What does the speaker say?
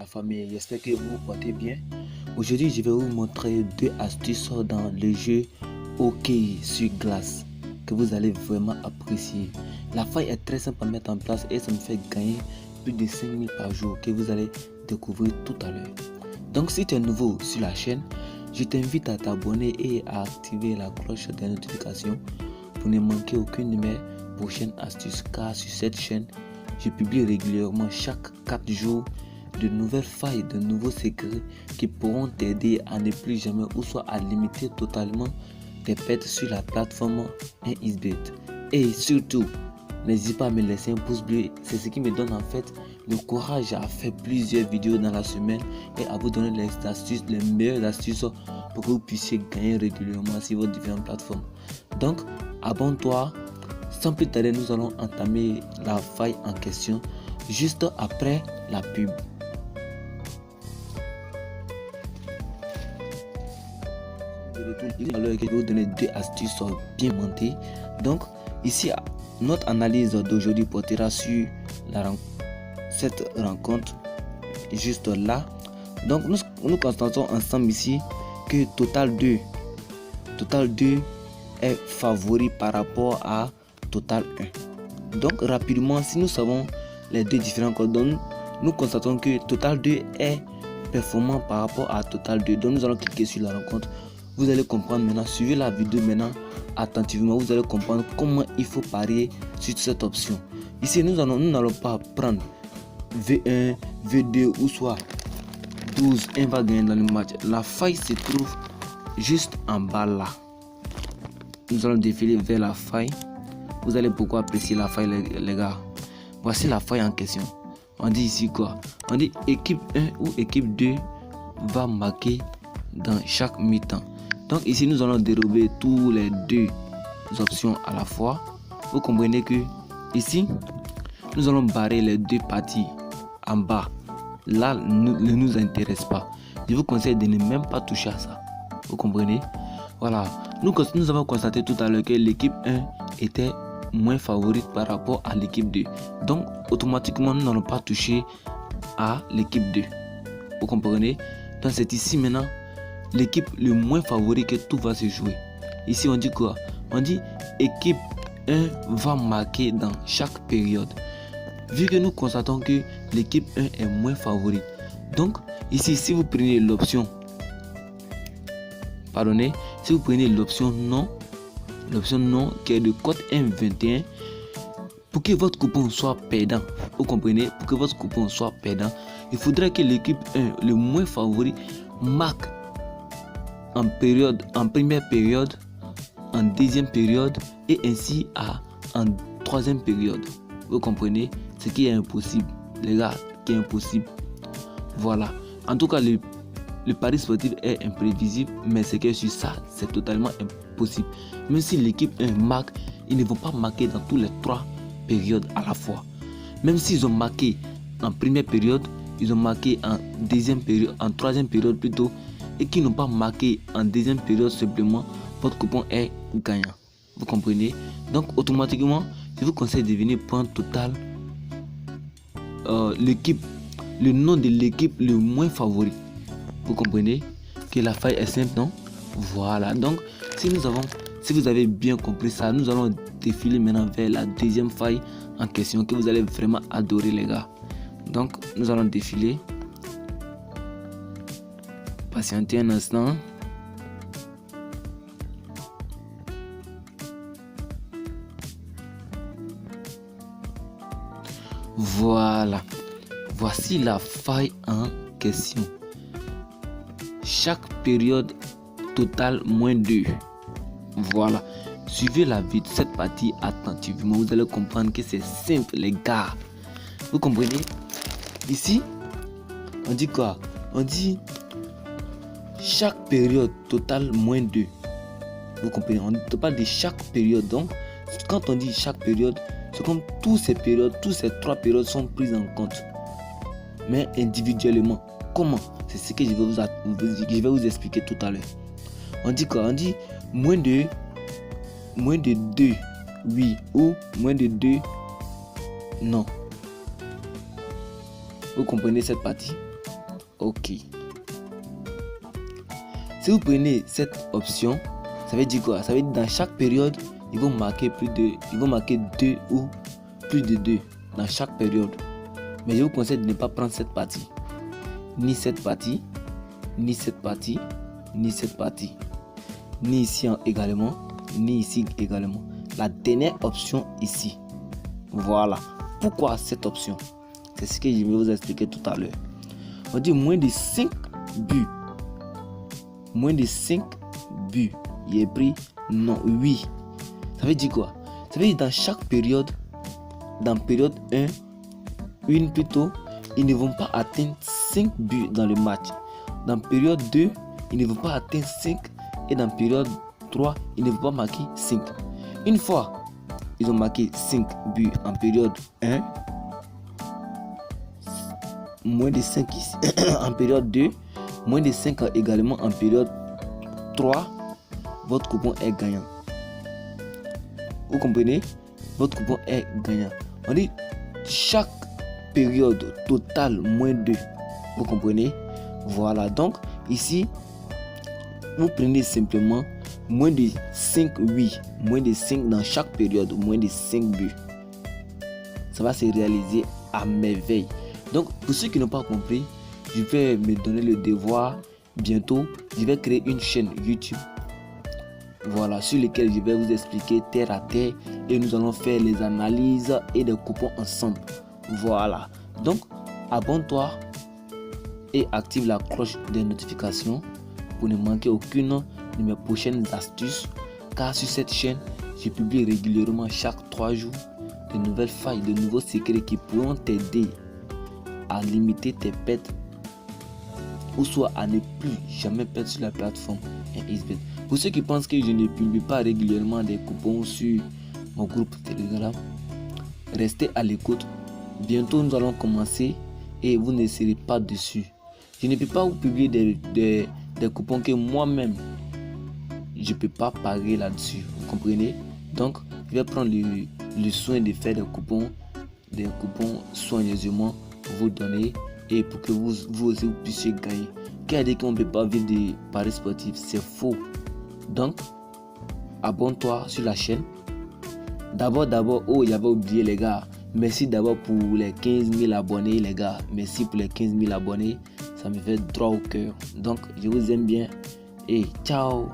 La famille, j'espère que vous vous portez bien. Aujourd'hui, je vais vous montrer deux astuces dans le jeu hockey sur glace que vous allez vraiment apprécier. La faille est très simple à mettre en place et ça me fait gagner plus de 5000 par jour que vous allez découvrir tout à l'heure. Donc si tu es nouveau sur la chaîne, je t'invite à t'abonner et à activer la cloche des notifications pour ne manquer aucune de mes prochaines astuces, car sur cette chaîne, je publie régulièrement chaque 4 jours de nouvelles failles, de nouveaux secrets qui pourront t'aider à ne plus jamais ou soit à limiter totalement tes pertes sur la plateforme 1xBet. Et surtout, n'hésite pas à me laisser un pouce bleu, c'est ce qui me donne en fait le courage à faire plusieurs vidéos dans la semaine et à vous donner les astuces, les meilleures astuces pour que vous puissiez gagner régulièrement sur vos différentes plateformes. Donc, abonne-toi. Sans plus tarder, nous allons entamer la faille en question juste après la pub. Alors, je vais vous donner deux astuces bien montées. Donc, ici, notre analyse d'aujourd'hui portera sur cette rencontre juste là. Donc, nous constatons ensemble ici que Total 2 est favori par rapport à Total 1. Donc, rapidement, si nous savons les deux différents codes, nous constatons que Total 2 est performant par rapport à Total 2. Donc, nous allons cliquer sur la rencontre. Vous allez comprendre maintenant, suivez la vidéo maintenant attentivement, vous allez comprendre comment il faut parier sur cette option. Ici, nous n'allons pas prendre V1, V2 ou soit 12, 1 va gagner dans le match. La faille se trouve juste en bas là. Nous allons défiler vers la faille. Vous allez beaucoup apprécier la faille les gars. Voici la faille en question. On dit ici quoi? On dit équipe 1 ou équipe 2 va marquer dans chaque mi-temps. Donc ici nous allons dérober tous les deux options à la fois. Vous comprenez que ici nous allons barrer les deux parties en bas. Là ne nous intéresse pas. Je vous conseille de ne même pas toucher à ça. Vous comprenez? Voilà. Nous avons constaté tout à l'heure que l'équipe 1 était moins favorite par rapport à l'équipe 2. Donc automatiquement nous n'allons pas toucher à l'équipe 2. Vous comprenez? Donc c'est ici maintenant l'équipe le moins favori que tout va se jouer. Ici on dit quoi? On dit équipe 1 va marquer dans chaque période. Vu que nous constatons que l'équipe 1 est moins favorite. Donc ici si vous prenez l'option si vous prenez l'option non qui est de code 1,21, pour que votre coupon soit perdant, vous comprenez, pour que votre coupon soit perdant, il faudrait que l'équipe 1 le moins favori marque en première période, en deuxième période et ainsi en troisième période. Vous comprenez, ce qui est impossible les gars, qui est impossible. Voilà, en tout cas le pari sportif est imprévisible, mais c'est que sur ça c'est totalement impossible. Même si l'équipe 1 marque, ils ne vont pas marquer dans tous les trois périodes à la fois. Même s'ils ont marqué en première période, ils ont marqué en deuxième période, en troisième période plutôt, et qui n'ont pas marqué en deuxième période simplement, votre coupon est gagnant. Vous comprenez? Donc automatiquement, je vous conseille de venir prendre Total le nom de l'équipe le moins favori. Vous comprenez que la faille est simple, non? Voilà. Donc si vous avez bien compris ça, nous allons défiler maintenant vers la deuxième faille en question que vous allez vraiment adorer les gars. Donc nous allons défiler. Patientez un instant. Voilà. Voici la faille en question. Chaque période totale moins 2. Voilà. Suivez la vidéo, cette partie attentivement. Vous allez comprendre que c'est simple les gars. Vous comprenez? Ici, on dit quoi? On dit chaque période totale moins 2. Vous comprenez? On parle de chaque période. Donc, quand on dit chaque période, c'est comme toutes ces périodes, toutes ces trois périodes sont prises en compte. Mais individuellement. Comment? C'est ce que je vais vous expliquer tout à l'heure. On dit quoi? On dit moins de 2, oui, ou moins de 2, non. Vous comprenez cette partie? OK. Si vous prenez cette option, ça veut dire quoi? Ça veut dire dans chaque période, ils vont marquer 2 ou plus de 2 dans chaque période. Mais je vous conseille de ne pas prendre cette partie. Ni cette partie, ni cette partie, ni cette partie. Ni ici également, ni ici également. La dernière option ici. Voilà. Pourquoi cette option? C'est ce que je vais vous expliquer tout à l'heure. On dit moins de 5 buts. Moins de 5 buts. Il est pris non, oui. Ça veut dire quoi? Ça veut dire dans chaque période, dans période 1, une plutôt, ils ne vont pas atteindre 5 buts dans le match. Dans période 2, ils ne vont pas atteindre 5. Et dans période 3, ils ne vont pas marquer 5. Une fois, ils ont marqué 5 buts en période 1. Moins de 5 ici en période 2. Moins de 5 également en période 3. Votre coupon est gagnant. Vous comprenez? Votre coupon est gagnant. On dit chaque période totale moins 2. Vous comprenez? Voilà. Donc ici, vous prenez simplement moins de 5, oui. Moins de 5 dans chaque période. Moins de 5 buts. Ça va se réaliser à merveille. Donc pour ceux qui n'ont pas compris, je vais me donner le devoir. Bientôt, je vais créer une chaîne YouTube. Voilà, sur lesquels je vais vous expliquer terre à terre et nous allons faire les analyses et des coupons ensemble. Voilà, donc abonne-toi et active la cloche des notifications pour ne manquer aucune de mes prochaines astuces, car sur cette chaîne, je publie régulièrement chaque 3 jours de nouvelles failles, de nouveaux secrets qui pourront t'aider à limiter tes pertes ou soit à ne plus jamais perdre sur la plateforme XBET. Pour ceux qui pensent que je ne publie pas régulièrement des coupons sur mon groupe Telegram, restez à l'écoute. Bientôt nous allons commencer et vous ne serez pas dessus. Je ne peux pas vous publier des coupons que moi-même je ne peux pas parer là-dessus. Vous comprenez? Donc je vais prendre le soin de faire des coupons soigneusement pour vous donner et pour que vous aussi vous puissiez gagner. Qui a dit qu'on ne peut pas vivre des paris sportifs? C'est faux. Donc, abonne-toi sur la chaîne. D'abord, oh, j'avais oublié les gars. Merci d'abord pour les 15 000 abonnés les gars. Merci pour les 15 000 abonnés. Ça me fait droit au cœur. Donc, je vous aime bien. Et ciao.